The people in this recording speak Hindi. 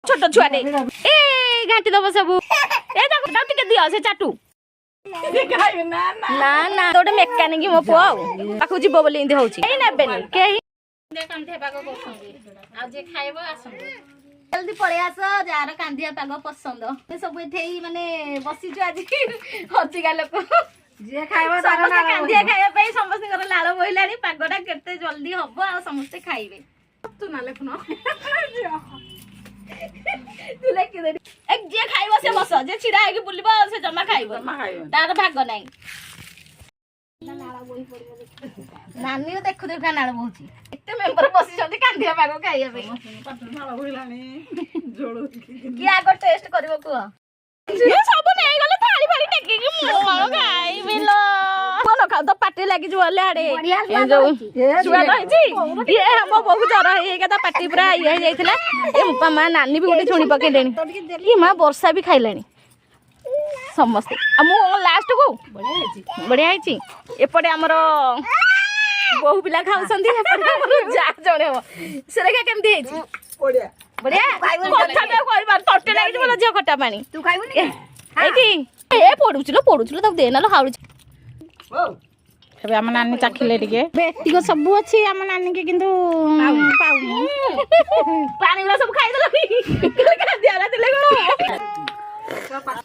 छोट छुआटे ए घाटी दब सब ए टिके दियो से चाटू ना ना गोटे मेकानिक मो पुआ पाखु जीव बोली इंदी होउची ए नेबेनी के कांधिया पाग पसंद आ जे खाइबो आसंद जल्दी पळे आस जार कांधिया पाग पसंद सब एठे माने बसी छु आज हजिगा लोक जे खाइबो तार कांधिया खाइबा पई समस्त कर लाळ बोइलानी पागडा केते जल्दी हबो आ समस्त खाइबे तू ना लेखनो तू लेखि दे एक जे खाइबो से बस जे छिडा आके बुलिबो से जमा खाइबो तार भाग नाही नानी देखु देखा नाळ बहुची एते मेंबर बसी जल्दी कांधिया पागो खाइबा पई पाटन नाळ बोइलानी जोळो कि आगो टेस्ट करबो को ये सब नै गले थाली फाली टेकी कि मो खाइबिलो कोन खा तो पाटी लागी जो लेहाडे ए जो छुआ रहिची ये हम बहु जरा हे केता पाटी पूरा ये जाइथिला ए मा नानी भी गोटे छुणी पकेलेनी ये मा वर्षा भी खाइलानी समस्त मु लास्ट को बढ़िया है एपटे आमर बहु पिला खाऊसंदी एपटे आमर जा जणे हो सेरेका केमती है बढ़िया बढ़िया कथा तो कहबार तटे लागि बोला जे खटा पानी तू खाइबुनी एठी ए पडुचलो तब देना लो हाउल ଏବେ ଆମ ନାନୀ ଚାଖିଲେ ଟିକେ ଏତିକ ସବୁ ଅଛି ଆମ ନାନୀ କି କିନ୍ତୁ ପାଉନି ପାଣି ଗୁରା ସବୁ ଖାଇଦେଲା ଖାଦ୍ୟ ଥିଲା କଣ